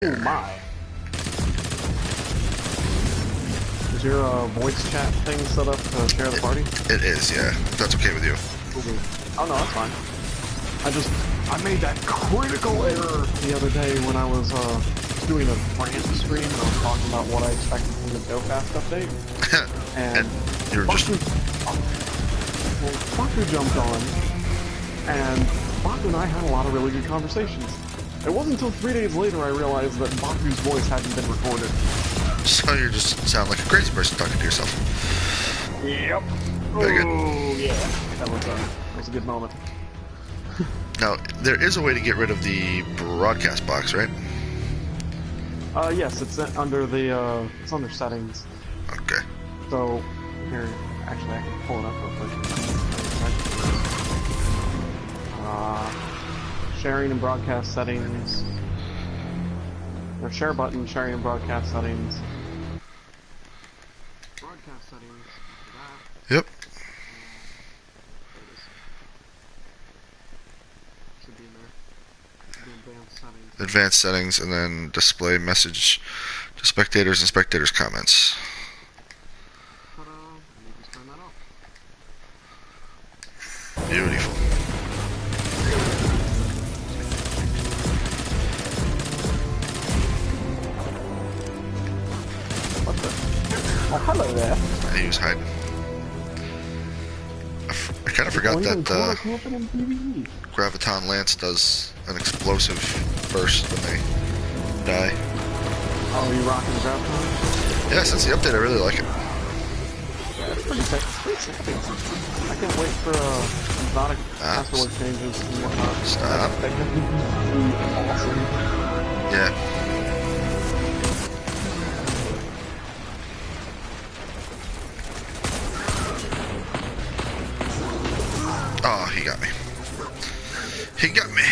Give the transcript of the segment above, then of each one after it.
Oh my. Is your voice chat thing set up to share the party? It is, yeah. If that's okay with you. Oh no, that's fine. I made that critical error the other day when I was doing a rant stream and I was talking about what I expected from the GoFast update. And you were just... Well, Baku jumped on, and Baku and I had a lot of really good conversations. It wasn't until 3 days later I realized that Baku's voice hadn't been recorded. So you just sound like a crazy person talking to yourself. Yep. Very good. Oh, yeah. That was a good moment. Now, there is a way to get rid of the broadcast box, right? Yes, it's under the, it's under settings. Okay. So, here, actually I can pull it up real quick. Sharing and broadcast settings. There's share button, sharing and broadcast settings. Broadcast settings, after that. Yep. Should be in there. Should be advanced settings. Advanced settings, and then display message to spectators and spectators' comments. Ta-da! And you just turn that off. Beautiful. What the? Oh, hello there. He was hiding. I kind of forgot that Graviton Lance does an explosive burst when they die. Oh, are you rocking the Graviton? Yeah, since the update, I really like it. Yeah, it's pretty sick. I can't wait for exotic afterward changes and whatnot. Stop. That could be awesome. Yeah. Oh, he got me. He got me.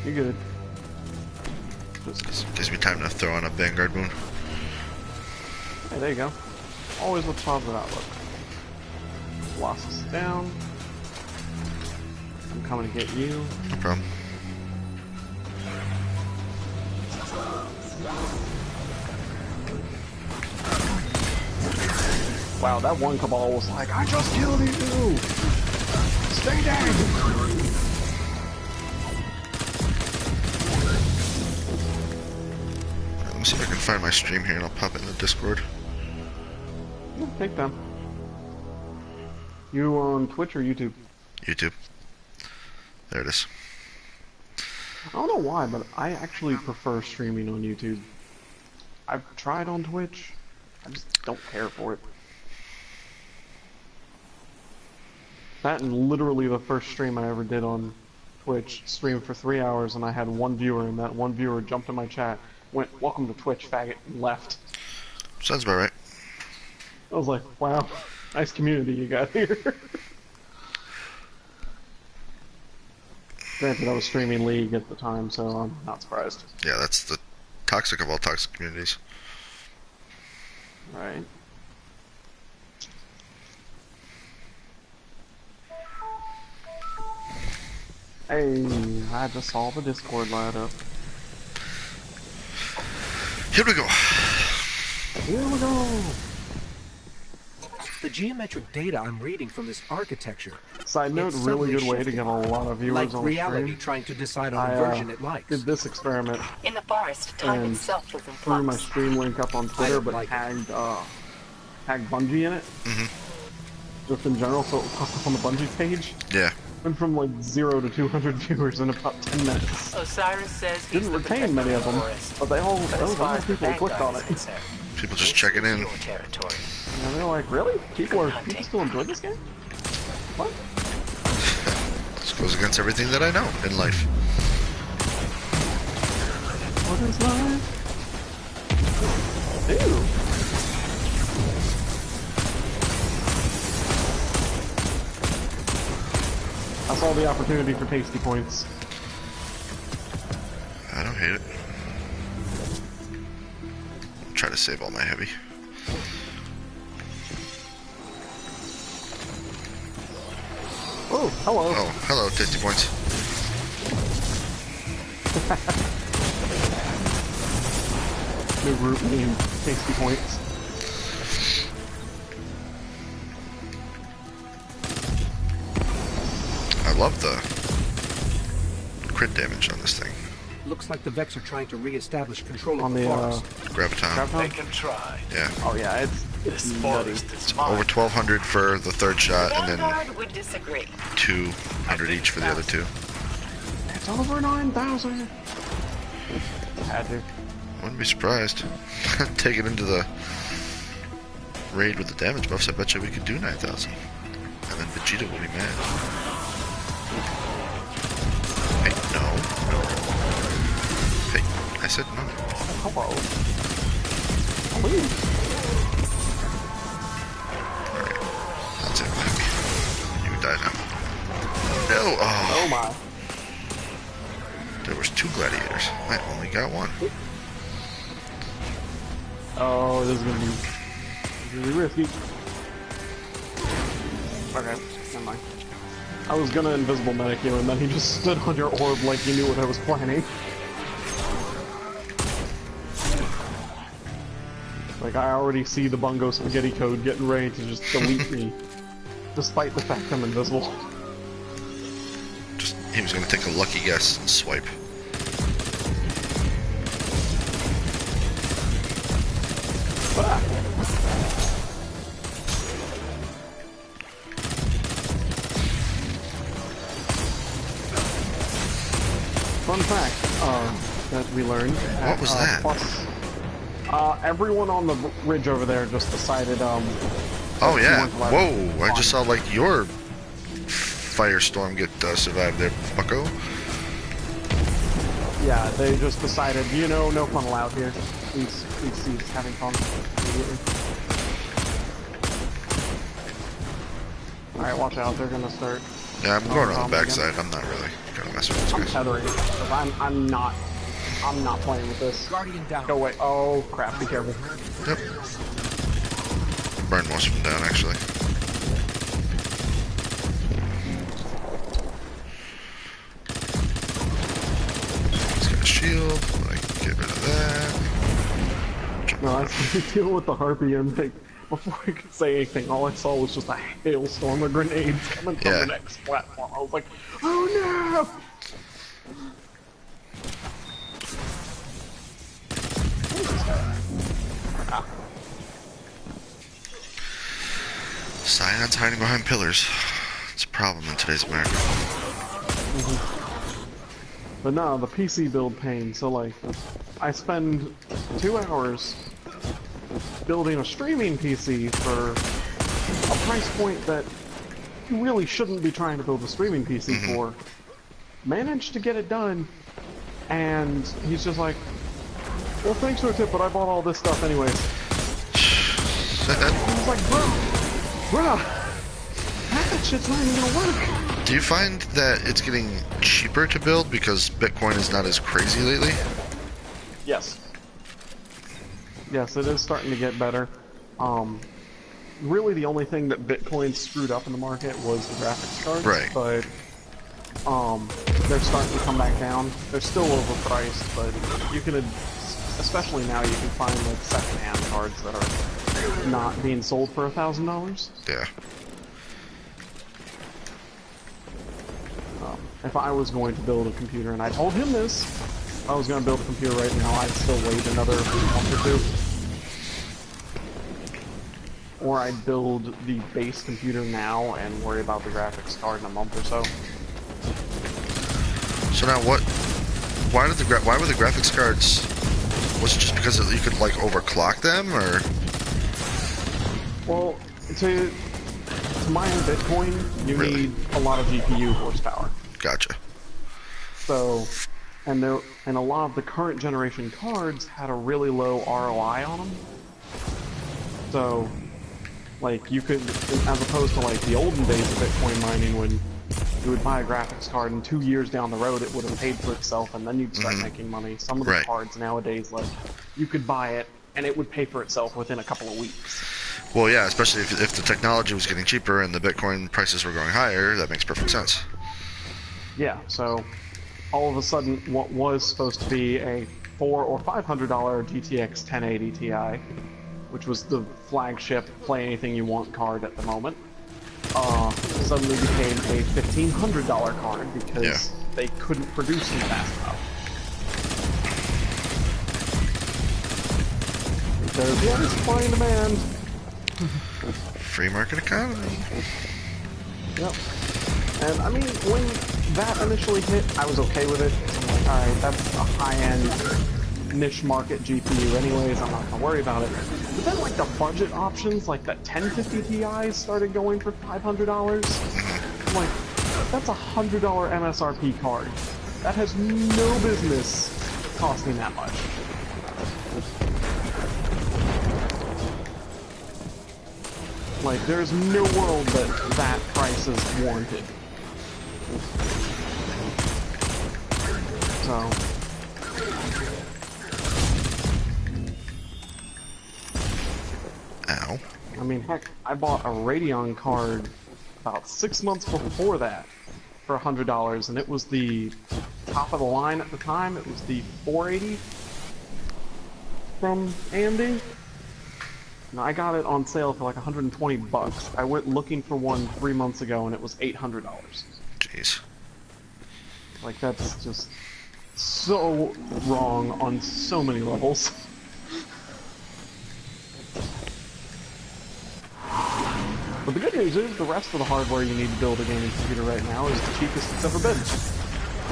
You good. Just gives me time to throw on a Vanguard Moon. Hey, there you go. Always with positive outlook. Losses down. I'm coming to get you. No problem. Wow, that one Cabal was like, I just killed you! Stay down! Let me see if I can find my stream here and I'll pop it in the Discord. Yeah, take them. You on Twitch or YouTube? YouTube. There it is. I don't know why, but I actually prefer streaming on YouTube. I've tried on Twitch. I just don't care for it. That and literally the first stream I ever did on Twitch, streamed for 3 hours and I had one viewer, and that one viewer jumped in my chat, went, "Welcome to Twitch, faggot," and left. Sounds about right. I was like, wow, nice community you got here. Granted, I was streaming League at the time, so I'm not surprised. Yeah, that's the toxic of all toxic communities. Right. Hey, I just saw the Discord light up. Here we go. Here we go. The geometric data I'm reading from this architecture. Side note, really good way to get a lot of viewers like on reality stream. trying to decide on a version it likes. Did this experiment In the forest, time and itself was in threw my flux. stream link up on Twitter, but like tagged Bungie in it. Just in general, so it popped up on the Bungie page. Yeah. Went from like 0 to 200 viewers in about 10 minutes. Osiris says he's Didn't the retain many of them, forest. but they all, But there as was a far lot as of the people who clicked on Vanguard it. is concerned, People just this checking is in. your territory. And they're like, really? People still enjoy this game? What? This goes against everything that I know in life. What is life? Ew. I saw the opportunity for tasty points. I don't hate it. Try to save all my heavy. Oh, hello. Oh, hello, tasty points. New group name, Tasty Points. I love the crit damage on this thing. Looks like the Vex are trying to re-establish control of On the the, forest. Graviton. They can try. Yeah. Oh yeah, it's This nutty. forest is mine. Over 1,200 for the third shot, and then Vanguard would disagree. 200 each for the other two. It's over 9,000. Had to. Wouldn't be surprised. Take it into the raid with the damage buffs, I bet you we could do 9,000. And then Vegeta will be mad. Hey, no. Hey, I said no. Hello. Please. Alright. I'll take it back. You die now. No! Oh Oh! my. There was 2 gladiators. I only got 1. Oh, this is gonna be really risky. Okay, never mind. I was gonna invisible medic you, and then he just stood on your orb like he knew what I was planning. Like, I already see the Bungo Spaghetti code getting ready to just delete me, despite the fact I'm invisible. Just, he was gonna take a lucky guess and swipe. Ah. Fun fact that we learned. What was that? Plus, everyone on the ridge over there just decided. Oh that yeah! you weren't allowed Whoa! I on. just saw like your firestorm get survived there, bucko. Yeah, they just decided, you know, no fun allowed here. Please cease having fun immediately. Alright, watch out, they're gonna start. Yeah, I'm going on the again. backside. I'm not really gonna mess with these I'm guys. tethering, because I'm not playing with this. Guardian down. Go away. Oh crap, be careful. Yep. Burned most of them down actually. He's got a shield, but I can get rid of that. Jump No, I on. deal with the harpy and like, before I could say anything, all I saw was just a hailstorm of grenades coming from Yeah. the next platform. I was like, oh no! Scion's hiding behind pillars. It's a problem in today's America. But no, the PC build pain, so like, I spend 2 hours building a streaming PC for a price point that you really shouldn't be trying to build a streaming PC for. Managed to get it done, and he's just like, well thanks for the tip, but I bought all this stuff anyways. I was like, bruh, that shit's not even gonna work. Do you find that it's getting cheaper to build because Bitcoin is not as crazy lately? Yes. Yes, it is starting to get better. Really the only thing that Bitcoin screwed up in the market was the graphics cards. Right. But, they're starting to come back down. They're still overpriced, but you can, especially now, you can find like second-hand cards that are not being sold for $1,000. Yeah. If I was going to build a computer, and I told him this, if I was going to build a computer right now, I'd still wait another month or 2. Or I'd build the base computer now and worry about the graphics card in a month or so. So now what? Why were the graphics cards? Was it just because you could like overclock them, or? Well, to mine Bitcoin, you Really? need a lot of GPU horsepower. Gotcha. So, and a lot of the current generation cards had a really low ROI on them. So, like, you could, as opposed to like the olden days of Bitcoin mining when you would buy a graphics card and 2 years down the road it would have paid for itself and then you'd start making money. Some of the Right. cards nowadays, like, you could buy it and it would pay for itself within a couple of weeks. Well, yeah, especially if the technology was getting cheaper and the Bitcoin prices were going higher, that makes perfect sense. Yeah, so all of a sudden what was supposed to be a or $500 GTX 1080 Ti, which was the flagship play anything you want card at the moment, suddenly became a $1,500 card because they couldn't produce them fast enough. Because, yeah, supply and demand. Free market economy. Yep. And I mean, when that initially hit, I was okay with it. I'm like, alright, that's a high-end niche market GPU anyways, I'm not gonna worry about it. But then like the budget options, like the 1050 Ti's started going for $500. I'm like, that's a $100 MSRP card. That has no business costing that much. Like, there's no world that that price is warranted. So... Ow. I mean, heck, I bought a Radeon card about 6 months before that for $100, and it was the top of the line at the time. It was the 480 from AMD. And I got it on sale for like 120 bucks. I went looking for one 3 months ago, and it was $800. Jeez. Like, that's just so wrong on so many levels. But the good news is, the rest of the hardware you need to build a gaming computer right now is the cheapest it's ever been.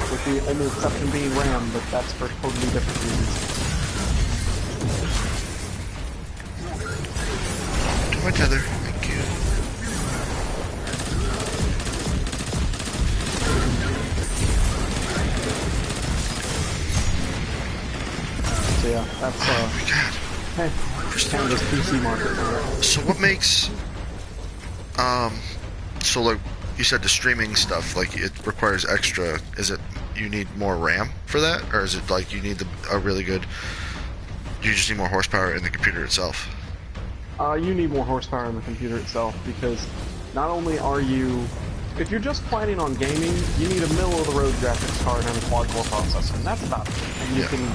With the only exception being RAM, but that's for totally different reasons. To my tether, thank you. So yeah, that's Oh my god. hey, kind of this PC market. So what makes, so like you said, the streaming stuff, like it requires extra, is it you need more RAM for that? Or is it like you need a really good, you just need more horsepower in the computer itself? You need more horsepower in the computer itself, because not only are you, if you're just planning on gaming, you need a middle-of-the-road graphics card and a quad-core processor, and that's about it. And you can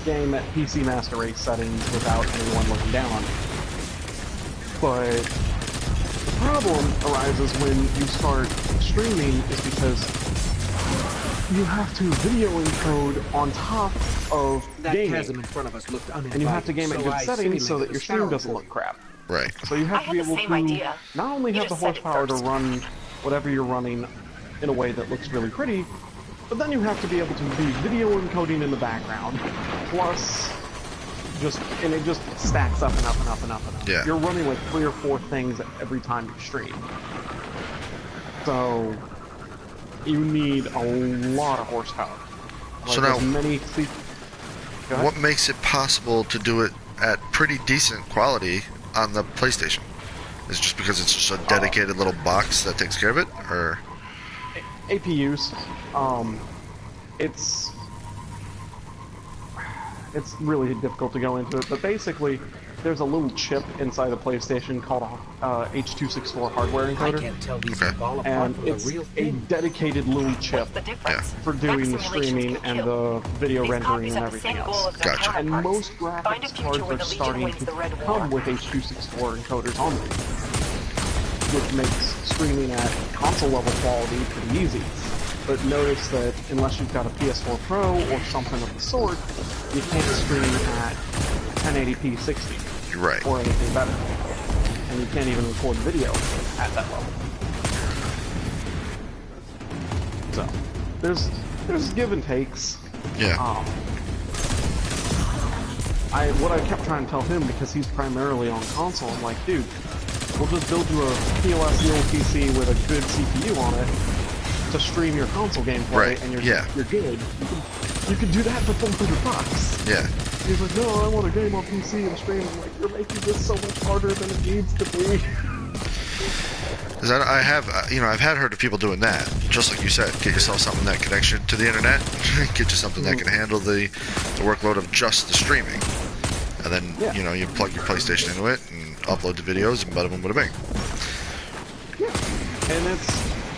game at PC Master Race settings without anyone looking down on you. But the problem arises when you start streaming is because you have to video encode on top of That gaming. chasm in front of us looked uninviting, And you have to game at so good I settings so that simulated your a stream sparrow doesn't for look crap. Right. So you have I to be had the able same to idea. not only You have the just said it horsepower to first. run whatever you're running in a way that looks really pretty, but then you have to be able to be video encoding in the background, plus and it just stacks up and up and up and up and up. Yeah. You're running like 3 or 4 things every time you stream. So you need a lot of horsepower. Like So now, as many Go ahead. what makes it possible to do it at pretty decent quality on the PlayStation? Is it just because it's just a dedicated little box that takes care of it, or? APUs. It's really difficult to go into it, but basically, there's a little chip inside the PlayStation called a H.264 hardware I encoder, can't tell these Okay. things all apart and from the it's real a thing. dedicated little chip What's the difference? for doing the Vec simulations streaming can and kill. the video These rendering copies and have the everything same goal else. as their Gotcha. And counterparts. most Find a graphics future cards where are the Legion starting wins to the Red come War. with H.264 encoders on them, which makes streaming at console level quality pretty easy. But notice that unless you've got a PS4 Pro or something of the sort, you can't stream at 1080p 60 You're right. or anything better. And you can't even record video at that level. So, there's give and takes. Yeah. What I kept trying to tell him, because he's primarily on console, I'm like, dude, we'll just build you a POS little PC with a good CPU on it to stream your console gameplay, Right, and you're yeah. good. You can do that for $400. Yeah. He's like, no, I want a game on PC and stream. I'm like, you're making this so much harder than it needs to be. Because I have, I've heard of people doing that. Just like you said, get yourself something that connects you to the internet, get you something that can handle the workload of just the streaming. And then, Yeah. you plug your PlayStation into it and upload the videos and bada boom, bada bing. Yeah. And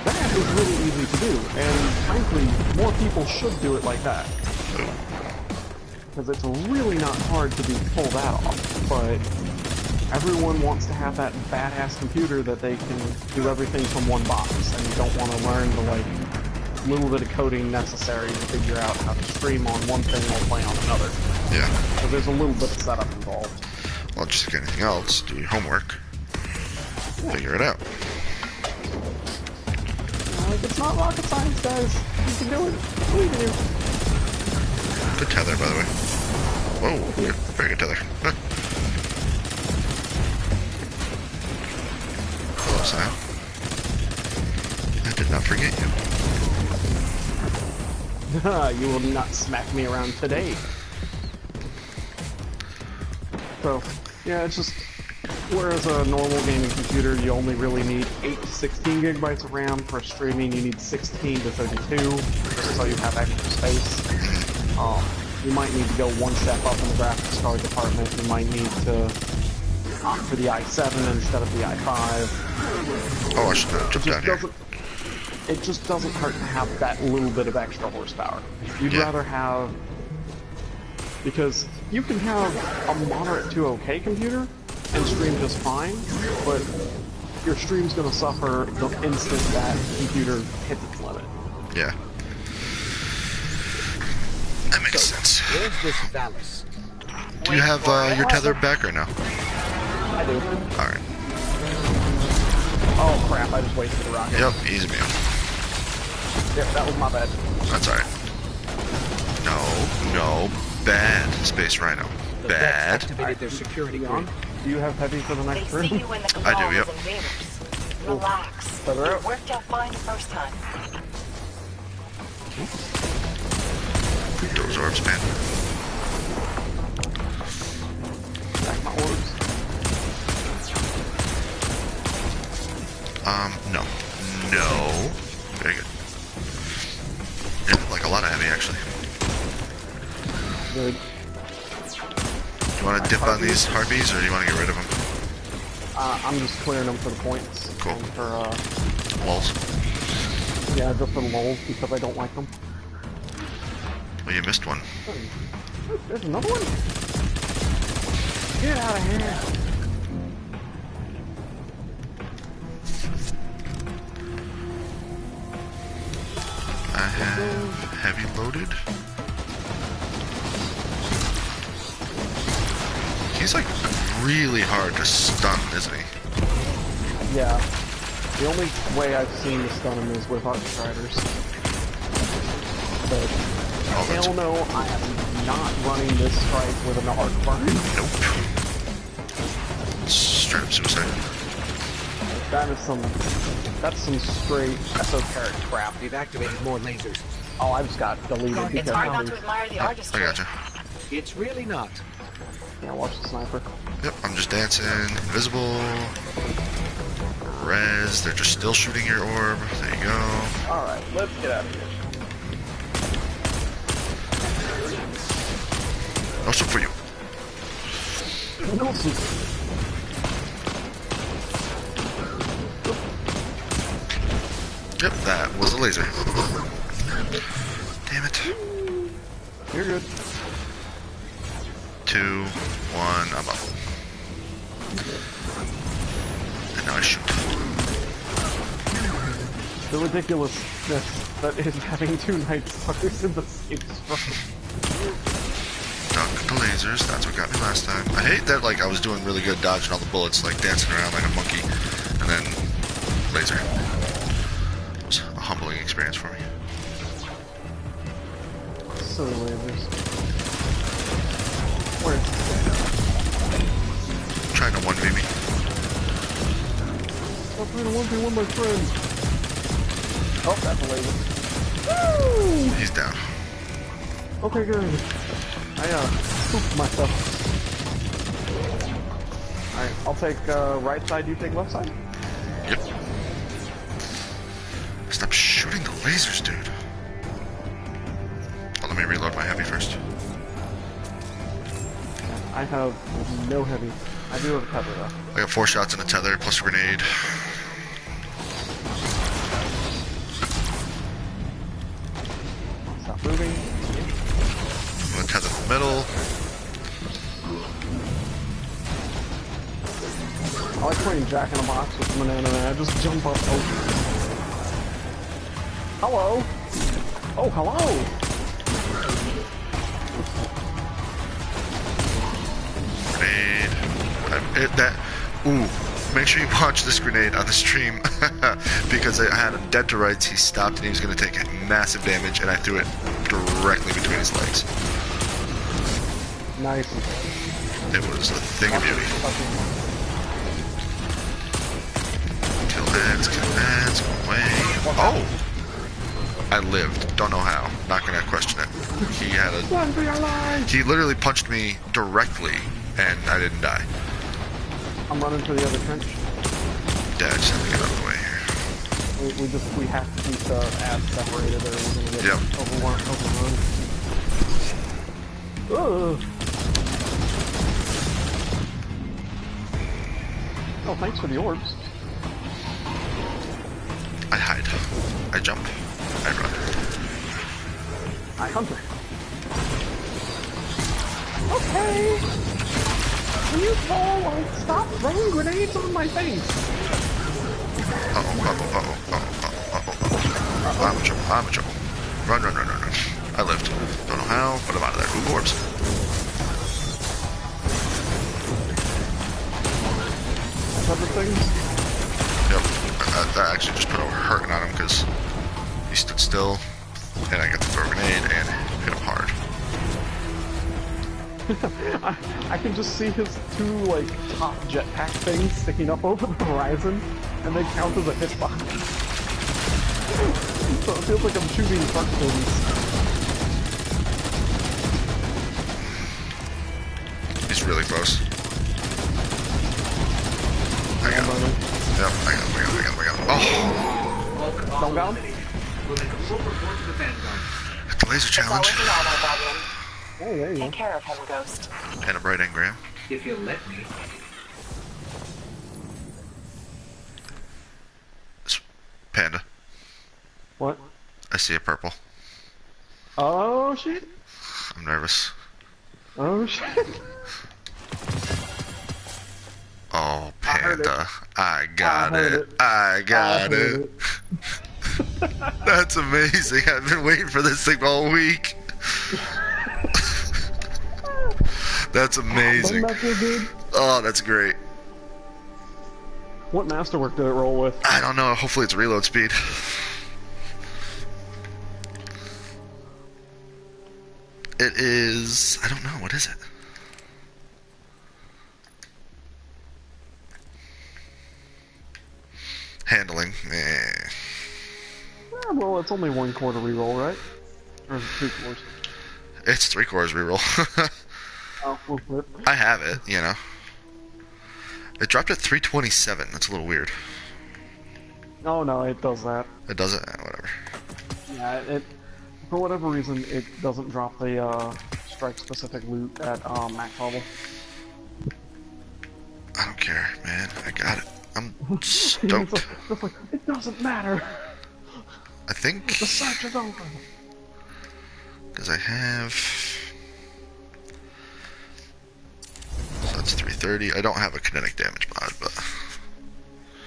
that is really easy to do. And frankly, more people should do it like that. because it's really not hard to pull that off, but everyone wants to have that badass computer that they can do everything from one box, and you don't want to learn the, like, little bit of coding necessary to figure out how to stream on one thing while play on another. Yeah. So there's a little bit of setup involved. Well, just like anything else, do your homework. Figure it out. Like, it's not rocket science, guys. You can do it. I believe in you. Good tether, by the way. Whoa, yeah, very good tether. Hello, Sam. I did not forget you. You will not smack me around today. So, yeah, it's just, whereas a normal gaming computer, you only really need 8 to 16 gigabytes of RAM. For streaming, you need 16 to 32, just so you have extra space. You might need to go one step up in the graphics card department. You might need to opt for the i7 instead of the i5. Oh, I should have jumped down here. It just doesn't hurt to have that little bit of extra horsepower. You'd rather have... Because you can have a moderate to okay computer and stream just fine, but your stream's going to suffer the instant that computer hits its limit. Yeah. That makes sense. Where's this Valis? Do you have your tether back right now? I do. Alright. Oh crap, I just wasted the rocket. Yep, easy me up. Yep, that was my bad. That's alright. No. Bad, Space Rhino. The Vex Bad. activated their security on. Do you have heavy for the They next see room? you in the I do, cabal yep. as invaders. Relax. Feather out. It worked out fine the first time. Those orbs, man. Back my orbs. No. Very good. Yeah, like a lot of heavy, actually. Good. You want to dip on these harpies, or do you want to get rid of them? I'm just clearing them for the points. Cool. And for, Walls. yeah, just for the lulls, because I don't like them. Well, you missed one. There's another one? Get out of here. I have heavy loaded. He's like really hard to stun, isn't he? Yeah. The only way I've seen to stun him is with Arc Striders. But hell no, I am not running this strike with an Arc Burn. Nope. Straight up suicide. That's some straight esoteric crap. We've activated more lasers. Oh, I just got deleted It's because hard not to admire the I artistry. gotcha. It's really not. yeah, watch the sniper. Yep, I'm just dancing. Invisible. Res. They're just still shooting your orb. There you go. Alright, let's get out of here. No soup for you. No soup. Yep, that was a laser. Damn it. You're good. 2, 1, I'm up. And now I shoot. The ridiculousness that is having 2 Night Stalkers in the same strike. Duck the lasers, that's what got me last time. I hate that, like, I was doing really good dodging all the bullets, like dancing around like a monkey, and then laser. It was a humbling experience for me. Silly lasers. Where? Trying to 1v me. I'm trying to 1v1 my friend. Oh, that's a laser. Woo! He's down. Okay, good. I pooped myself. Alright, I'll take right side, you take left side? Yep. Stop shooting the lasers, dude. Oh, let me reload my heavy first. I have no heavy. I do have a tether though. I got 4 shots and a tether, plus a grenade. Stop moving. I'm gonna tether in the middle. playing Jack in a Box with Banana and I just jump up. Oh. Hello. Oh, hello. Grenade. Ooh. Make sure you watch this grenade on the stream because I had him dead to rights. He stopped and he was going to take massive damage, and I threw it directly between his legs. Nice. It was a thing of beauty. Kill heads, go away. Oh! I lived. Don't know how. Not gonna question it. He had a... Run for your life! He literally punched me directly, and I didn't die. I'm running for the other trench. Yeah, I just have to get out of the way here. We have to keep the ads separated or we're gonna get overrun. Ugh. Oh, thanks for the orbs. I hide. I jump. I run. I hunter. Okay. Can you all like stop throwing grenades on my face? I'm in trouble. Run. I lived. Don't know how, but I'm out of there. Ooh, orbs. Other things? Yep. That actually just put a hurting on him because he stood still, and I got to throw a grenade and hit him hard. I can just see his two, like, top jetpack things sticking up over the horizon, and they count as a hitbox. So it feels like I'm shooting truck things. He's really close. I got him. Yep, I got him. Oh! Don't got him? The laser challenge. Oh, there you go. Take care of him, Ghost. And a bright engram. If you'll let me. Panda. What? I see a purple. Oh, shit. I'm nervous. Oh, shit. Oh, Panda. I got heard it. it. I got I it. heard That's amazing. I've been waiting for this thing all week. That's amazing. Doesn't that feel good? Oh, that's great. What masterwork did it roll with? I don't know. Hopefully it's reload speed. It is... I don't know. What is it? Handling. Well, it's only 1 quarter reroll, right? Or is it 3 quarters? It's 3 quarters reroll. Oh, we'll flip. I have it, you know. It dropped at 327. That's a little weird. Oh, no, it does that. It doesn't? Whatever. Yeah, it... For whatever reason, it doesn't drop the, strike-specific loot at, max level. I don't care, man. I got it. I'm stoked. It's like, it doesn't matter. I think... The search is over. Because I have... So that's 330. I don't have a kinetic damage mod, but...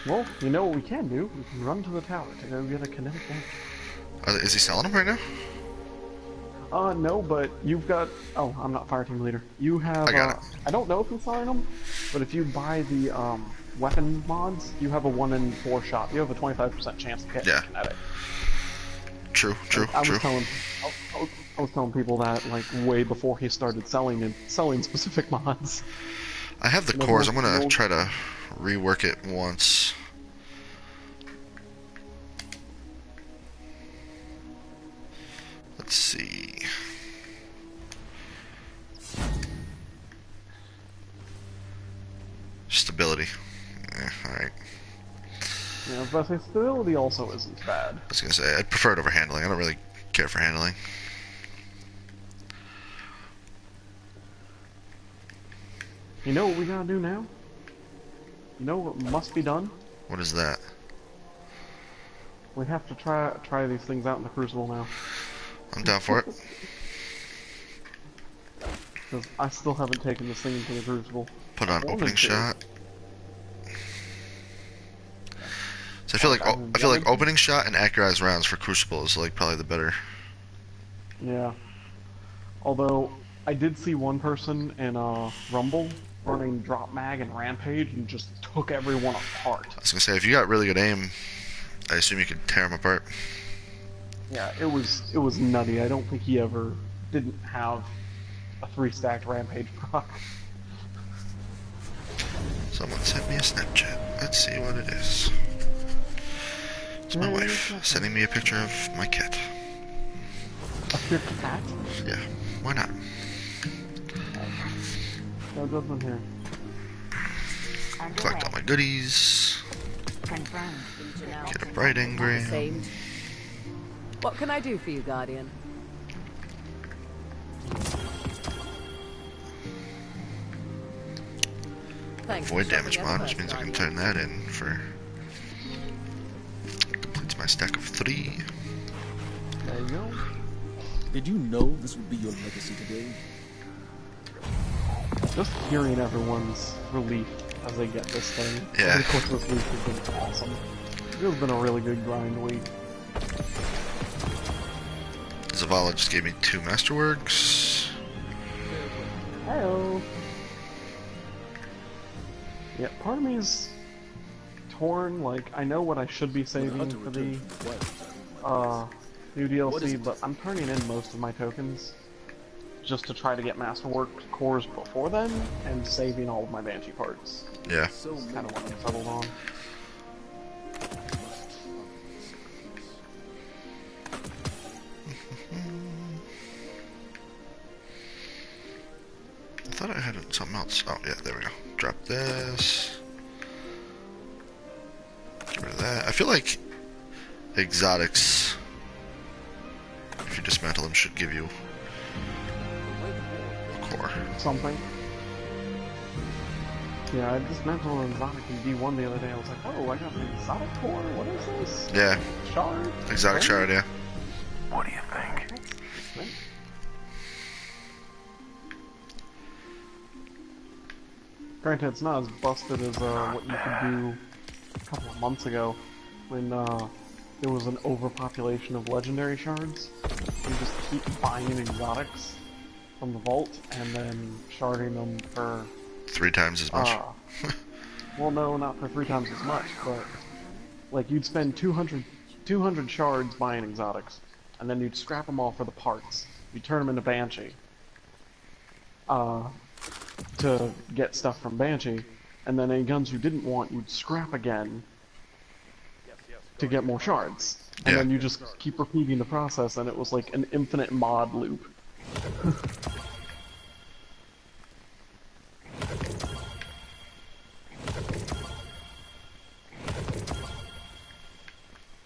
Well, you know what we can do? We can run to the tower to go get a kinetic damage. Is he selling them right now? No, but you've got... Oh, I'm not fire team leader. You have... I got it. I don't know if he's selling them, but if you buy the, weapon mods, you have a 1 in 4 shot. You have a 25% chance to get kinetic. True. I was telling people that, like, way before he started selling specific mods. I have the cores. I'm gonna try to rework it once. Let's see. Stability. Alright. Yeah, but stability also isn't bad. I was gonna say, I'd prefer it over handling. I don't really care for handling. You know what we gotta do now? You know what must be done? What is that? We have to try these things out in the Crucible now. I'm down for it. Because I still haven't taken this thing into the Crucible. Put on opening shot. So I feel like mean, opening shot and accurized rounds for Crucible is like probably the better. Yeah. Although I did see one person in Rumble running drop mag and rampage and just took everyone apart. I was gonna say if you got really good aim, I assume you could tear them apart. Yeah, it was nutty. I don't think he ever didn't have a 3-stacked rampage proc. Someone sent me a Snapchat. Let's see what it is. It's my wife sending me a picture of my cat. Of your cat? Yeah, why not? No judgment here. Collect all my goodies. Confirmed. Get a bright engram. Same. What can I do for you, Guardian? Thanks for Void damage shopping mod, which first, means I can Guardian. turn that in for... Completes my stack of 3. There you go. Did you know this would be your legacy today? Just hearing everyone's relief as they get this thing. Yeah. Of course, this week has been awesome. It has been a really good grind week. Zavala just gave me 2 Masterworks. Hello. Yeah, part of me's torn. Like, I know what I should be saving for the new DLC, but I'm turning in most of my tokens just to try to get Masterwork cores before then, and saving all of my Banshee parts. Yeah. That's kind of what I'm settled on. I thought I had something else. Oh, yeah, there we go. Drop this. Get rid of that. I feel like exotics, if you dismantle them, should give you a core. Something. Yeah, I dismantled an exotic in D1 the other day. I was like, oh, I got an exotic core? What is this? Yeah, Shard? exotic shard, yeah. What do you think? Granted, it's not as busted as what you could do a couple of months ago when there was an overpopulation of legendary shards. You just keep buying exotics from the vault and then sharding them for 3 times as much. well, no, not for 3 times as much, but like you'd spend 200 shards buying exotics, and then you'd scrap them all for the parts. You'd turn them into Banshee to get stuff from Banshee, and then any guns you didn't want, you'd scrap again to get more shards. And Yeah. then you just keep repeating the process, and it was like an infinite mod loop.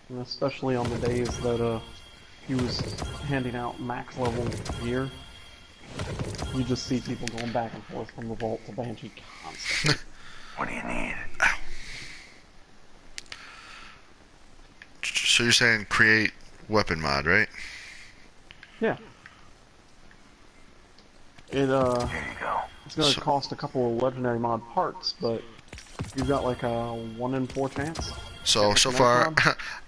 And especially on the days that he was handing out max level gear, you just see people going back and forth from the vault to Banshee constantly. What do you need? So you're saying create weapon mod, right? Yeah. It Here you go. it's gonna So- cost a couple of legendary mod parts, but you've got like a 1 in 4 chance. So far,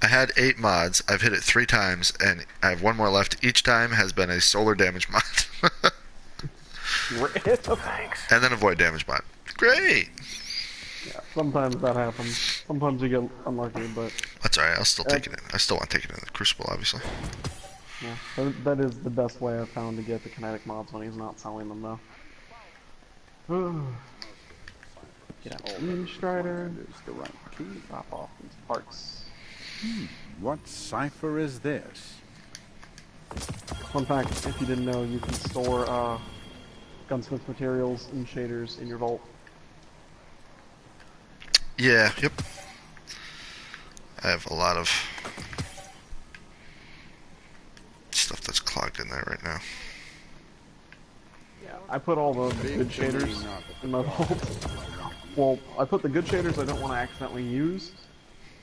I had 8 mods. I've hit it 3 times, and I have 1 more left. Each time has been a solar damage mod. Thanks. And then a void damage mod. Great! Yeah, sometimes that happens. Sometimes you get unlucky, but That's alright, I'll still take it in. I still want to take it in the Crucible, obviously. yeah, that is the best way I've found to get the kinetic mods when he's not selling them, though. Get out Steam Strider. Is the right key. Drop off these parts. What cipher is this? Fun fact, if you didn't know, you can store gunsmith materials and shaders in your vault. Yeah, yep. I have a lot of stuff that's clogged in there right now. Yeah, I put all the good shaders in my vault. Well, I put the good shaders I don't want to accidentally use,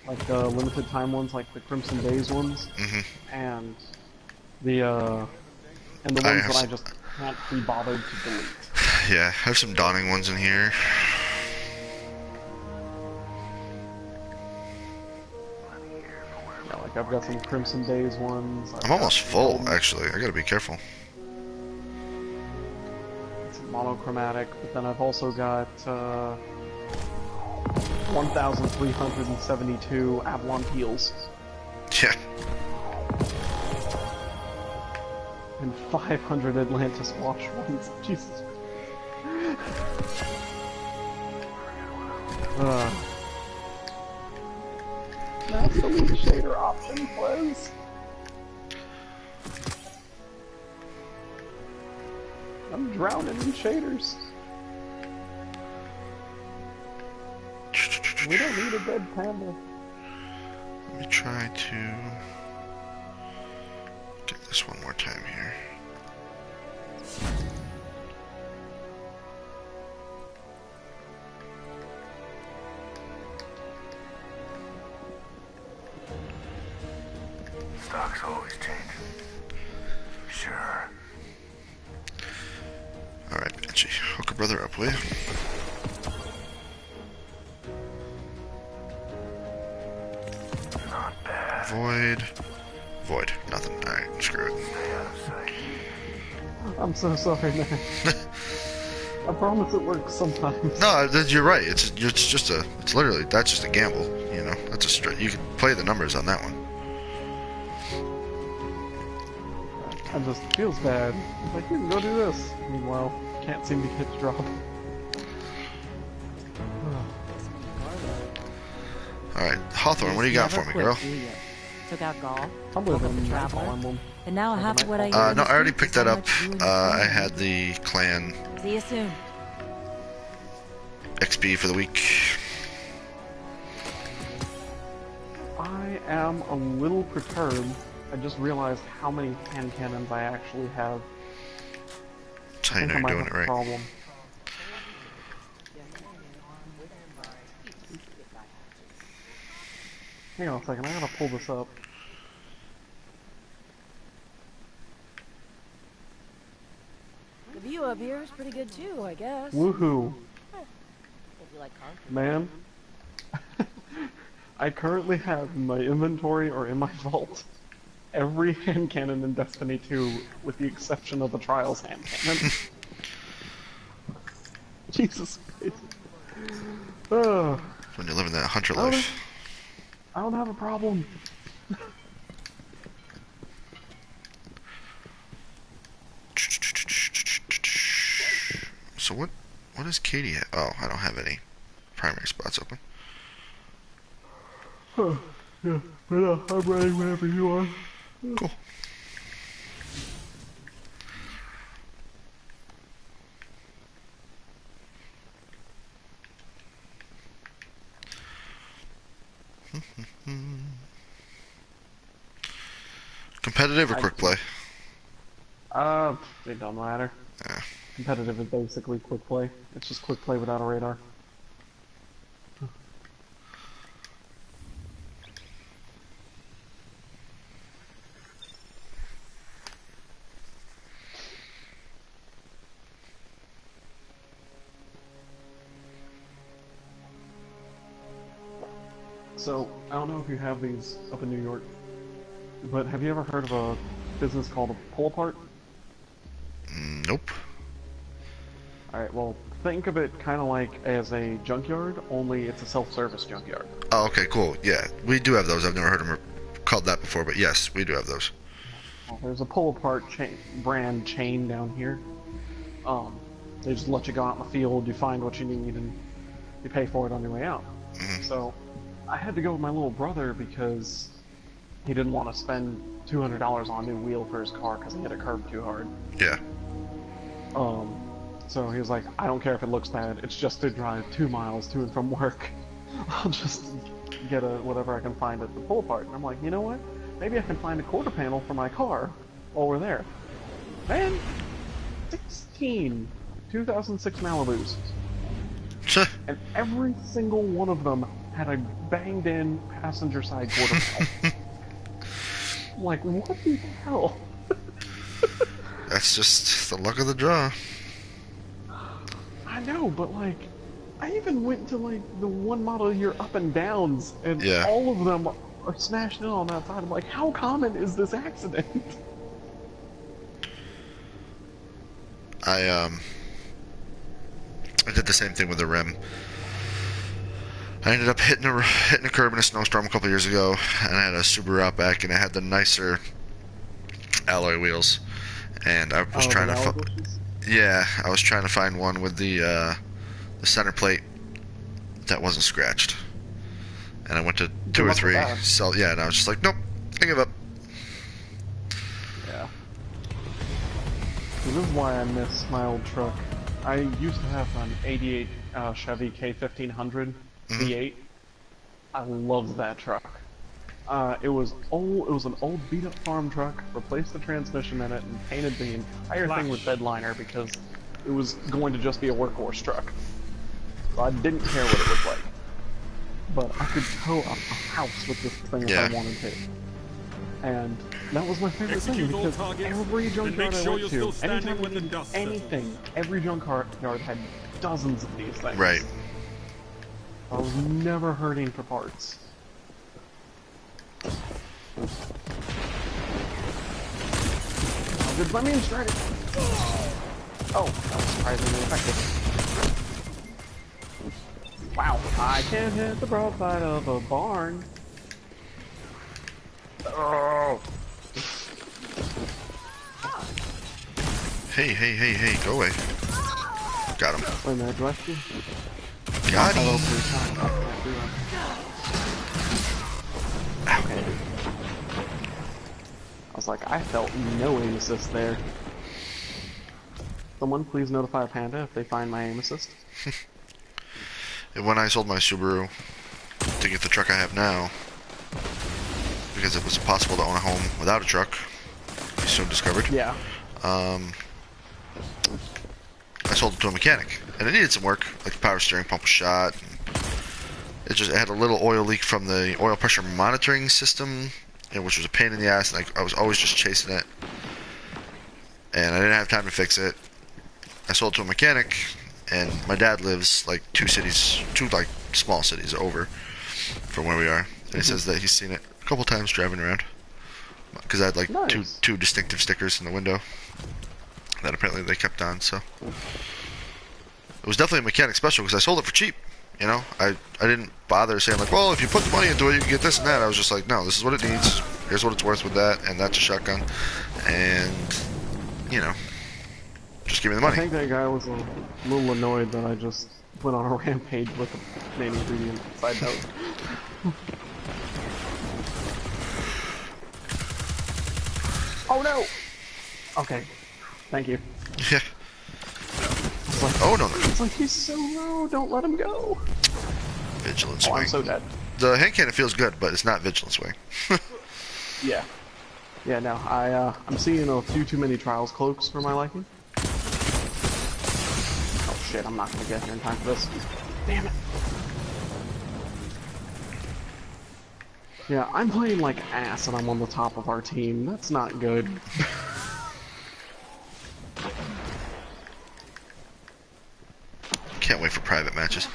like the limited time ones, like the Crimson Days ones, and the ones that I just can't be bothered to delete. Yeah, I have some Dawning ones in here. Like, I've got some Crimson Days ones. I'm almost full, actually. I gotta be careful. It's monochromatic, but then I've also got 1,372 Avalon Peels. Yeah. And 500 Atlantis Wash ones. Jesus. That's the lead shader option, please. I'm drowning in shaders. We don't need a dead panda. Let me try to get this one more time here. Stocks always changing. Sure. Alright, Banshee. Hook a brother up, will you? Not bad. Void. Void. Nothing. Alright, screw it. Stay out of sight. I'm so sorry, man. I promise it works sometimes. No, you're right. It's just a. It's literally that's just a gamble. You know, that's a straight. You can play the numbers on that one. It just feels bad. It's like, you can go do this. Meanwhile, can't seem to get the drop. Alright, Hawthorne, what do you got for me, girl? Took out golf. I'm living in Traveler. Fire Emblem. And now half of what I No, I already picked that up. I had the clan See you soon. XP for the week. I am a little perturbed. I just realized how many hand cannons I actually have. That's how you I know think I you're might doing it have a right. problem. Hang on a second, I gotta pull this up. The view up here is pretty good too, I guess. Woohoo! If you like concrete. Man. I currently have in my inventory or in my vault every hand cannon in Destiny 2 with the exception of the Trials hand cannon. Jesus Christ. When you're living that hunter I don't life. I don't have a problem. So what does Katie have? Oh, I don't have any primary spots open. Yeah, but I'm ready whenever you are. Cool. Competitive or quick play? It don't matter. Yeah. Competitive is basically quick play. It's just quick play without a radar. So, I don't know if you have these up in New York, but have you ever heard of a business called a pull apart? Nope. Alright, well, think of it kind of like as a junkyard, only it's a self-service junkyard. Oh, okay, cool. Yeah, we do have those. I've never heard them called that before, but yes, we do have those. Well, there's a pull apart brand chain down here. They just let you go out in the field, you find what you need, and you pay for it on your way out. So, I had to go with my little brother because he didn't want to spend $200 on a new wheel for his car because he hit a curb too hard. Yeah. So he was like, I don't care if it looks bad, it's just to drive 2 miles to and from work. I'll just get whatever I can find at the pull apart. And I'm like, you know what? Maybe I can find a quarter panel for my car while we're there. Man, 16 2006 Malibus. And every single one of them had a banged in passenger side quarter panel. I'm like, what the hell? That's just the luck of the draw. I know, but like, I even went to like the one model year up and downs, and Yeah. all of them smashed in on that side. I'm like, how common is this accident? I did the same thing with the rim. I ended up hitting a curb in a snowstorm a couple years ago, and I had a Subaru Outback, and it had the nicer alloy wheels. And I was trying to, I was trying to find one with the center plate that wasn't scratched. And I went to 2 or 3. So yeah, and I was just like, nope, I give up. Yeah. This is why I miss my old truck. I used to have an '88 Chevy K1500 V8. I loved that truck. It was old. It was an old beat-up farm truck. Replaced the transmission in it and painted the entire thing with bed liner because it was going to just be a workhorse truck. So I didn't care what it looked like. But I could tow a house with this thing if I wanted to. And that was my favorite thing because every junkyard I went to, anytime we needed anything, every junkyard had dozens of these things. Right. I was never hurting for parts. Let me straight. Oh, that was surprisingly effective. Wow, I can't hit the broadside of a barn. Oh. Hey, go away. Got him. Wait a minute, do I see? Got him. Okay. I was like, I felt no aim assist there. Someone please notify Panda if they find my aim assist. When I sold my Subaru to get the truck I have now, because it was impossible to own a home without a truck, I soon discovered. Yeah. I sold it to a mechanic, and it needed some work. Like the power steering pump was shot. It had a little oil leak from the oil pressure monitoring system, which was a pain in the ass. And I was always just chasing it, and I didn't have time to fix it. I sold it to a mechanic, and my dad lives like two like small cities over from where we are. And he says that he's seen it a couple times driving around, because I had like two distinctive stickers in the window that apparently they kept on. So it was definitely a mechanic special because I sold it for cheap. You know, I didn't bother saying like, well, if you put the money into it, you can get this and that. I was just like, no, this is what it needs. Here's what it's worth with that, and that's a shotgun. And you know, just give me the money. I think that guy was a little annoyed that I just went on a rampage with the main ingredient side note. Oh no! Okay, thank you. Yeah. Like, oh no! It's like he's so low. Don't let him go. Vigilance wing. wing. I'm so dead. The hand cannon feels good, but it's not vigilance wing. Yeah. Yeah. No, I'm seeing a few too many trials cloaks for my liking. Oh shit! I'm not gonna get here in time for this. Damn it. Yeah, I'm playing like ass and I'm on the top of our team. That's not good. Can't wait for private matches.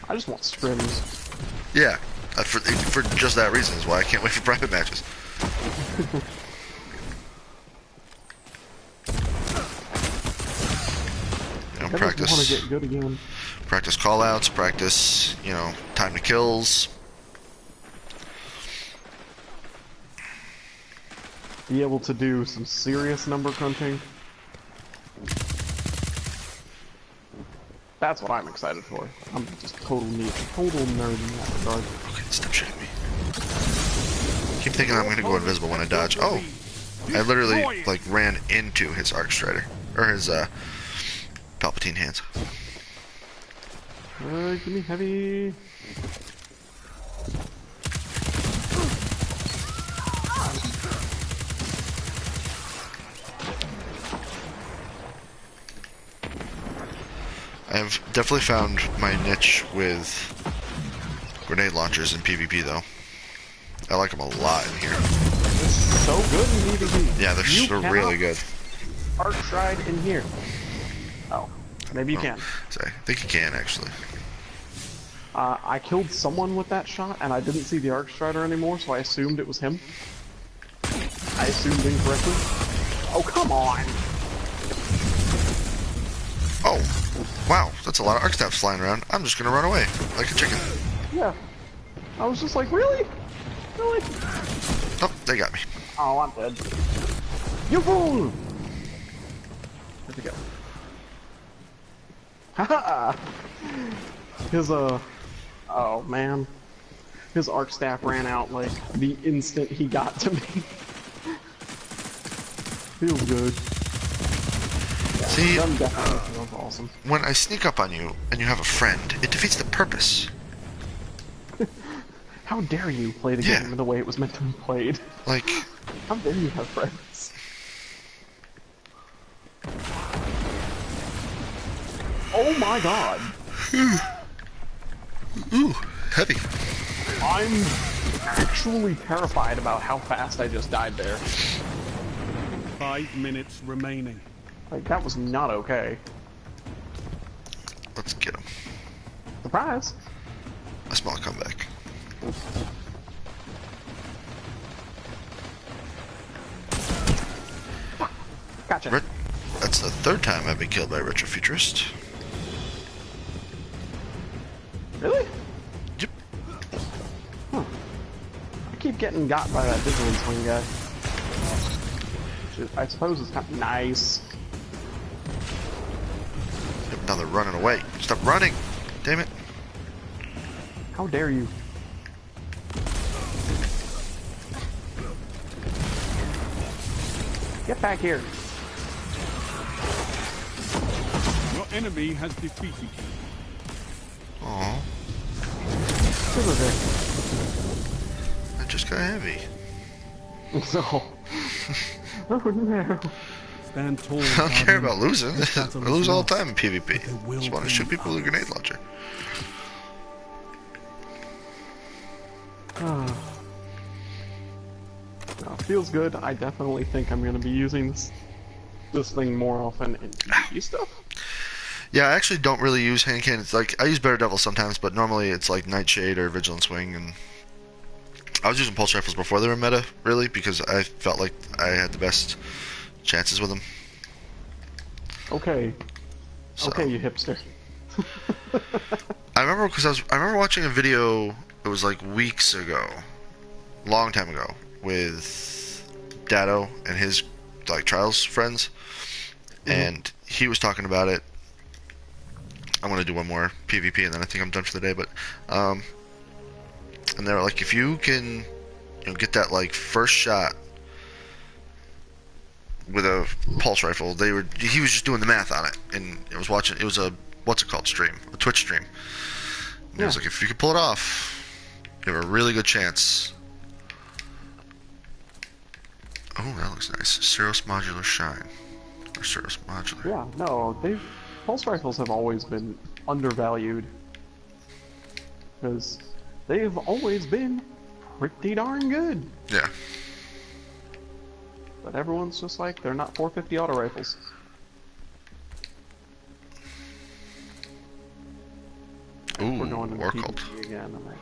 I just want scrims. Yeah, for just that reason is why I can't wait for private matches. You know, practice. Want to get good again. Practice callouts. Practice, you know, time to kills. Be able to do some serious number crunching. That's what I'm excited for. I'm just total nerd in that regard. Okay, stop shooting me. I keep thinking I'm gonna go invisible when I dodge. Oh, I literally like ran into his Arc Strider or his Palpatine hands. Give me heavy. I've definitely found my niche with grenade launchers in PvP, though. I like them a lot in here. So good in PvP. Yeah, they're really good. Arc Stride in here. Oh, maybe you can. So I think you can, actually. I killed someone with that shot, and I didn't see the Arc Strider anymore, so I assumed it was him. I assumed incorrectly. Oh, come on! Oh, wow, that's a lot of arc staffs flying around. I'm just gonna run away, like a chicken. Yeah. I was just like, really? Really? Oh, they got me. Oh, I'm dead. You fool! Where'd he go? Haha! His, oh man. His arc staff ran out like the instant he got to me. Feels good. Yeah, See, them definitely feels awesome. when I sneak up on you and you have a friend, it defeats the purpose. How dare you play the game the way it was meant to be played? Like, How dare you have friends? Oh my god! ooh, heavy. I'm actually terrified about how fast I just died there. 5 minutes remaining. Like, that was not okay. Let's get him. Surprise! A small comeback. Gotcha. That's the third time I've been killed by a Retrofuturist. Really? Yep. Huh. I keep getting got by that Vigilance Swing guy. Which I suppose is kind of nice. Yep, now they're running away. Stop running! Damn it. How dare you? Get back here. Your enemy has defeated you. Aww, Super Vic. that just got heavy. No. Oh no. Stand tall. I don't care about losing. I lose all the time in There PvP. will Just want to be shoot people with a grenade launcher. No, feels good. I definitely think I'm going to be using this thing more often in PvP stuff. Yeah, I actually don't really use hand cannons. Like, I use Better Devil sometimes, but normally it's like Nightshade or Vigilance Wing, and I was using pulse rifles before they were meta, really, because I felt like I had the best chances with them. Okay. So, Okay, you hipster. I remember I remember watching a video. It was like weeks ago, long time ago, with Dado and his like Trials friends, and he was talking about it. I'm gonna do one more PvP and then I think I'm done for the day. But and they were like, if you can, get that like first shot with a pulse rifle, he was just doing the math on it, and it was watching. It was a stream, a Twitch stream. And he was like, if you could pull it off, you have a really good chance. Oh, that looks nice. Cirrus Modular Shine. Or Cirrus Modular. Yeah, no, pulse rifles have always been undervalued. Because they've always been pretty darn good. Yeah. But everyone's just like, they're not 450 auto rifles. Ooh, We're going to War the Cult. PvP again. I'm like,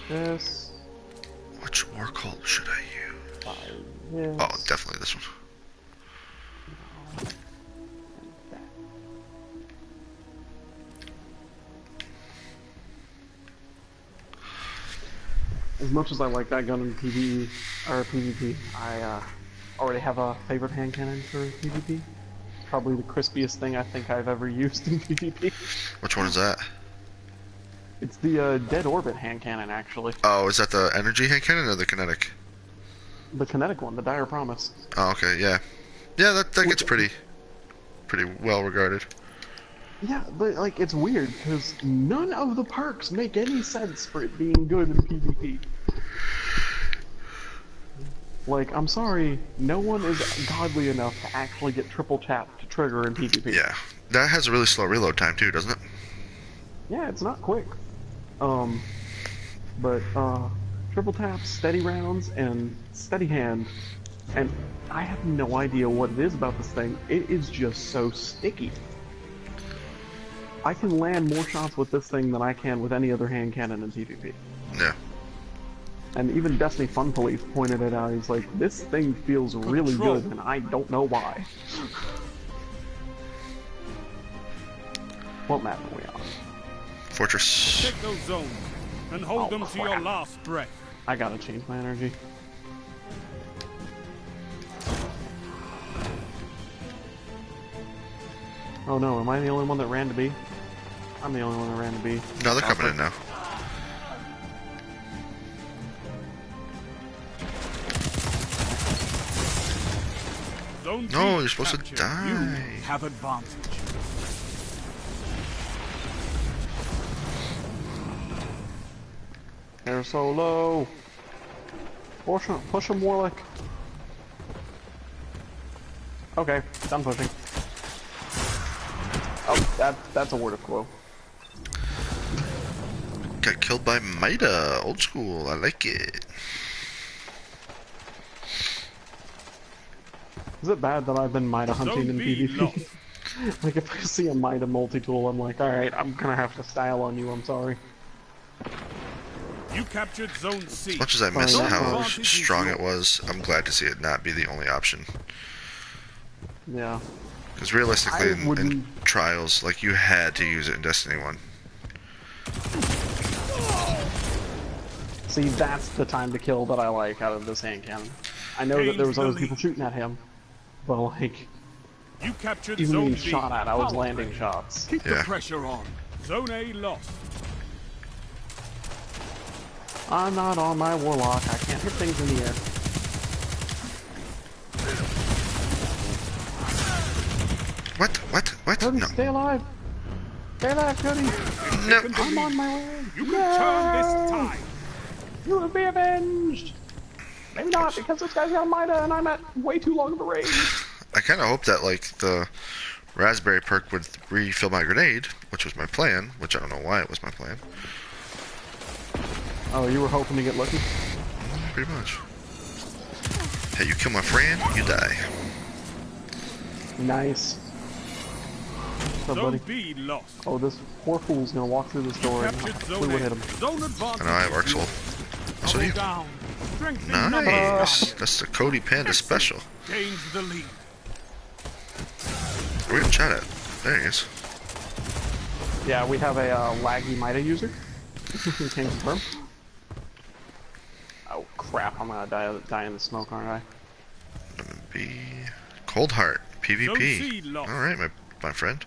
this, Which War Cult should I use? this, Oh, definitely this one. and that. As much as I like that gun in PvE, or PvP, I already have a favorite hand cannon for PvP. Probably the crispiest thing I think I've ever used in PvP. Which one is that? It's the Dead Orbit hand cannon, actually. Oh, is that the energy hand cannon or the kinetic? The kinetic one, the Dire Promise. Oh, okay, yeah. Yeah, that gets pretty well regarded. Yeah, but like it's weird because none of the perks make any sense for it being good in PvP. Like, I'm sorry, no one is godly enough to actually get triple tap to trigger in PvP. Yeah. That has a really slow reload time too, doesn't it? Yeah, it's not quick. But triple tap, steady rounds, and steady hand. And I have no idea what it is about this thing. It is just so sticky. I can land more shots with this thing than I can with any other hand cannon in PvP. Yeah. And even Destiny Fun Police pointed it out. He's like, this thing feels really Control. good, and I don't know why. What map are we on? Fortress. Take those zones and hold Oh, them to your crap. last breath. I gotta change my energy. Oh no, am I the only one that ran to B? I'm the only one that ran to B. No, they're coming in now. Zone No, B you're supposed to captured. die. You have advantage. They're so low. Push him, Warlick. Okay, done pushing. Oh, that's a word of quo. Got killed by Mida. Old school. I like it. Is it bad that I've been Mida hunting in Zone B PvP? lost. Like, if I see a Mida multi-tool, I'm like, alright, I'm gonna have to style on you, I'm sorry. You captured Zone C. As much as I miss Fine, how that's fine. strong it was, I'm glad to see it not be the only option. Yeah. Because realistically, I in wouldn't- trials, like, you had to use it in Destiny 1. See, that's the time to kill that I like out of this hand cannon. I know that there was other people shooting at him, but like, You captured even Zone being B. shot at, I was Power landing play. shots. Keep Yeah. the pressure on. Zone A lost. I'm not on my Warlock, I can't hit things in the air. What? Cody, No. stay alive! Stay alive, Cody! No. I'm on my way! You can turn this tide. You will be avenged! Maybe not, because this guy's got Mida and I'm at way too long of a range. I kind of hope that, like, the raspberry perk would refill my grenade, which was my plan, which I don't know why it was my plan. Oh, you were hoping to get lucky? Pretty much. Hey, you kill my friend, you die. Nice. What's up, Zone buddy? B lost. Oh, this poor fool's gonna walk through this door and Captured we Zone would hit A. him. Zone advantage. I know, I have Arc Soul. So Double you. down. Strengthen numbers. Nice. That's the Cody Panda special. Gains the lead. Where are we chat at? There he is. Yeah, we have a laggy Mida user. Can confirm. Oh crap, I'm gonna die in the smoke, aren't I? Gonna be Cold Heart Zone C PvP. lost. All right, my friend.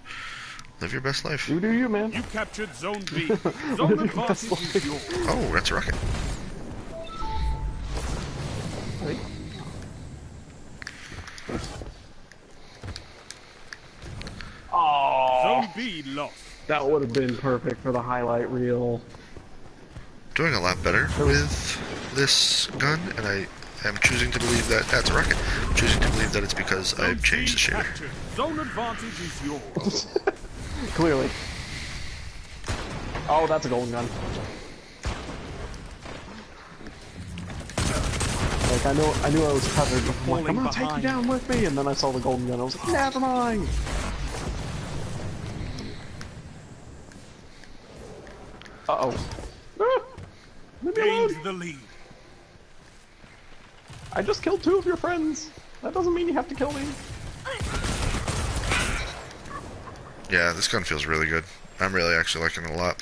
Live your best life. You do you, man. You captured Zone B. Zone advantage is yours. Oh, that's a rocket. Hey. Oh, Zone B lost. that would have been perfect for the highlight reel. Doing a lot better with this gun, and I am choosing to believe that that's a rocket. I'm choosing to believe that it's because Zone I've changed the C shader. captured. Zone advantage is yours. Clearly. Oh, that's a golden gun. Like, I knew I was covered before. Like, I'm gonna take you down with me, and then I saw the golden gun. I was like, never mind. Uh-oh. Ah! Leave me alone. Gains the lead. I just killed 2 of your friends. That doesn't mean you have to kill me. Yeah, this gun feels really good. I'm really actually liking it a lot.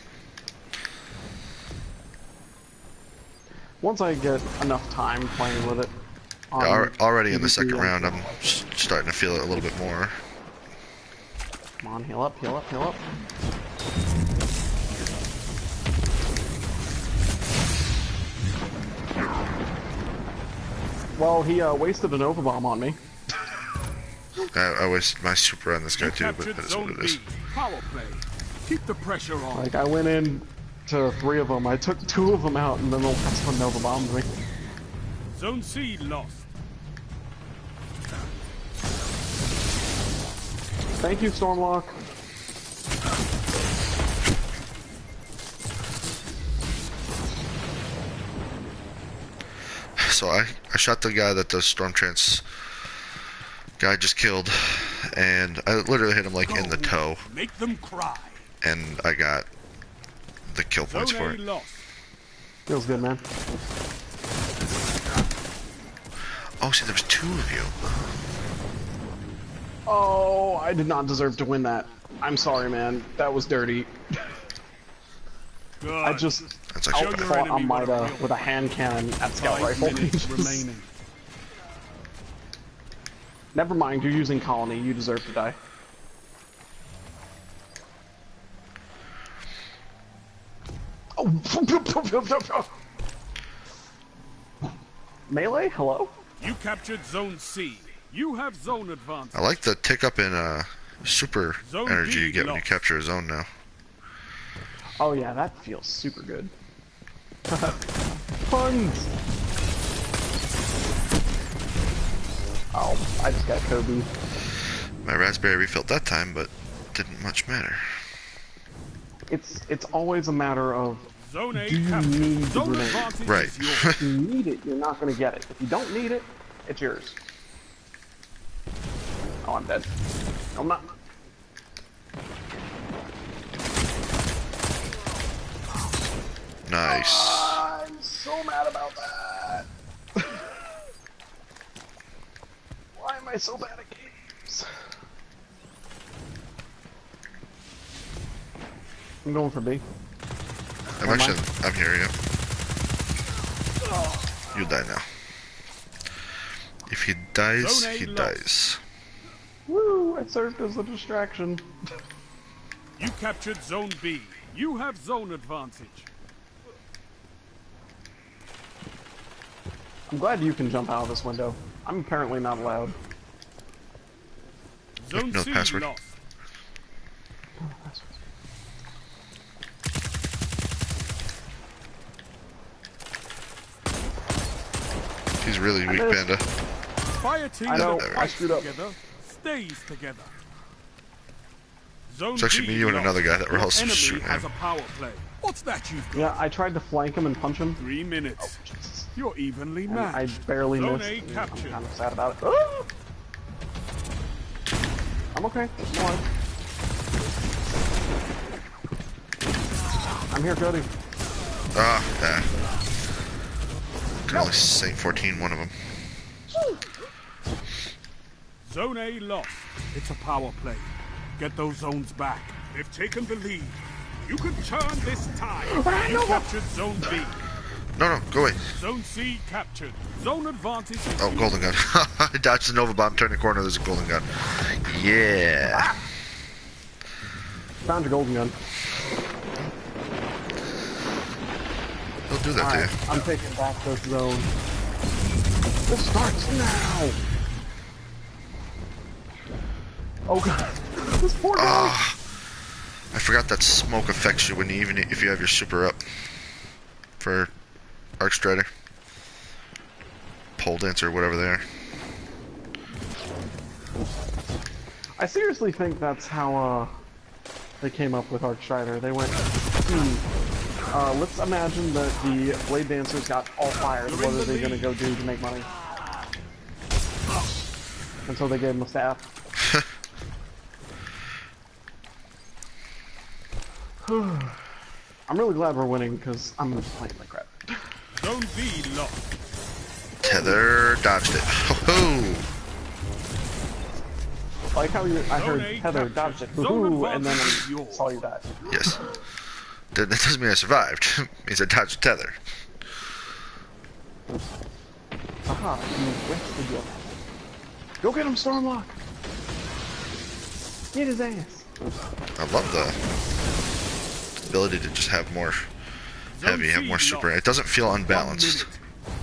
Once I get enough time playing with it. Yeah, already in the PvP, second round, I'm starting to feel it a little bit more. Come on, heal up, heal up, heal up. Well, he wasted an overbomb on me. I wasted my super on this guy You too, but captured that is what Zone it is. B. Power play. Keep the pressure on. Like, I went in to 3 of them. I took 2 of them out, and then the last one overbombed me. Zone C lost. Thank you, Stormlock. So I shot the guy that the Storm Trance guy just killed, and I literally hit him like in the toe. Make them cry. and I got the kill points Zone for A it. lost. Feels good, man. Oh, see, there was 2 of you. Oh, I did not deserve to win that. I'm sorry, man. That was dirty. Good. I just That's actually Show your fought enemy what a Amida real with a hand cannon at scout 5 rifle. minutes remaining. Never mind, you're using colony. You deserve to die. Oh, melee? Hello? You captured Zone C. You have zone advantage. I like the tick up in super Zone energy B you get when you lost. capture a zone now. Oh yeah, that feels super good. Puns! Oh, I just got Kobe. My raspberry refilled that time, but didn't much matter. It's always a matter of Zone A do you captured. need the Zone grenade? advantage Right. is yours. If you need it, you're not gonna get it. If you don't need it, it's yours. Oh, I'm dead. No, I'm not. Nice. I'm so mad about that. Why am I so bad at games? I'm going for B. I'm here, yeah. You die now. If he dies, Zone A he lost. dies. Woo! I served as a distraction. You captured Zone B. You have zone advantage. I'm glad you can jump out of this window. I'm apparently not allowed. Zone No C password. lost. He's really weak, missed. Panda. Fire team I know, that I fights screwed up. together stays together. Zone It's actually B me, you, and lost. another guy that were Your also enemy shooting has him. a power play. What's that you've got? Yeah, I tried to flank him and punch him, 3 minutes. Jesus. You're evenly and I matched. barely Zone missed. A and I'm captured. kind of sad about it. Ah! I'm okay. I'm alive. I'm here, Cody. Ah, yeah. Can only Saint 14 one of them. Zone A lost. It's a power play. Get those zones back. They've taken the lead. You can turn this tide. You captured Zone B. No, go away. Zone C captured. Zone advantage. is Oh, yours. golden gun. I dodged the Nova Bomb, turned the corner, there's a golden gun. Yeah. Found your golden gun. He'll do that to Alright, you. I'm taking back this zone. This starts now! Oh god. This poor guy! Ah, I forgot that smoke affects you when you even if you have your super up for Arc Strider, Pole Dancer, whatever they are. I seriously think that's how, they came up with Archstrider. They went, let's imagine that the Blade Dancers got all fired. What are they gonna go do to make money? And so they gave them a staff. I'm really glad we're winning, because I'm playing like crap. Zone B lost. Tether dodged it. Ho Like how I Zone heard A Heather captured. dodged it, Zone hoo-hoo, and then advantage is I yours. saw you die. Yes. That doesn't mean I survived. It means I dodged Tether. Aha, you wasted your... Go get him, Stormlock! Get his ass! I love the ability to just have more heavy, have more super. It doesn't feel unbalanced.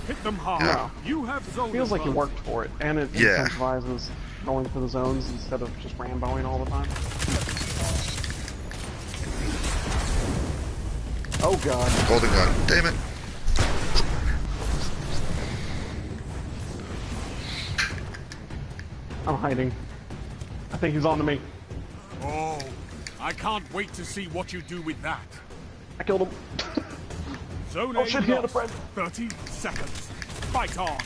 Hit them hard. Yeah. You have zone Feels like you advantage. worked for it, and it Yeah. incentivizes going for the zones instead of just Ramboing all the time. Oh god. Golden gun. Damn it. I'm hiding. I think he's on to me. Oh, I can't wait to see what you do with that. I killed him. Zone Oh A shit, he had a lost. friend. 30 seconds. Fight on.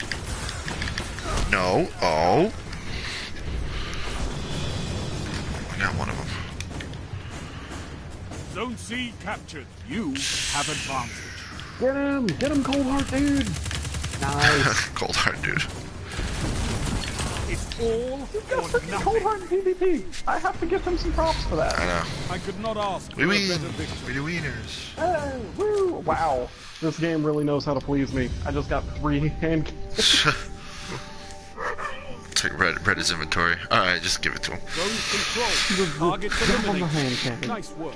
No. Oh. I got one of them. Zone C captured. You have advantage. Get him, Cold Heart, dude. Nice. Cold hard, dude. It's all or Freaking Cold nothing. Heart in PvP. I have to give him some props for that. I know. I could not ask for We a win. better victory. We do wieners. Hey, woo! Wow, this game really knows how to please me. I just got 3 hand. Take read his inventory. Alright, just give it to him. Zone control. Targets Drop on the eliminated. hand cannon. Nice work.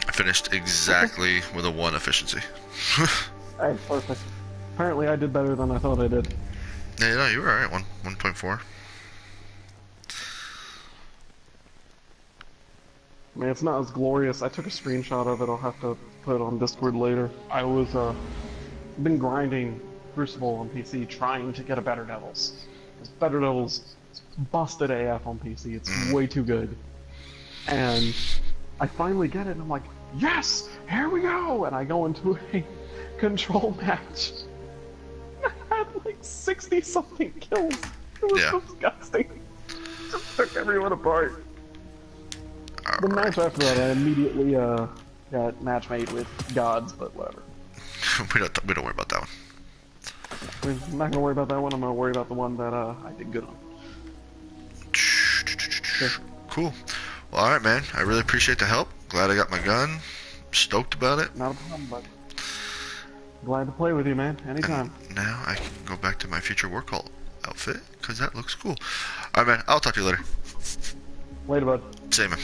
I finished exactly with a 1 efficiency. Hey, perfect. Apparently, I did better than I thought I did. Yeah, no, you were alright. 1.4. I mean, it's not as glorious. I took a screenshot of it. I'll have to put it on Discord later. I was, been grinding Crucible on PC trying to get a Better Devils. This Better Devils is busted AF on PC. It's way too good. And I finally get it, and I'm like, yes! Here we go! And I go into a control match. I had like 60-something kills. It was Yeah. disgusting. Just took everyone apart. The Alright. match after that, I immediately got match made with gods, but whatever. we don't worry about that one. I'm not gonna worry about that one. I'm gonna worry about the one that I did good on. Cool. Well, alright, man. I really appreciate the help. Glad I got my gun. Stoked about it. Not a problem, but glad to play with you, man. Anytime. Now I can go back to my future work hall outfit, because that looks cool. Alright, man. I'll talk to you later. Later, bud. See you, man.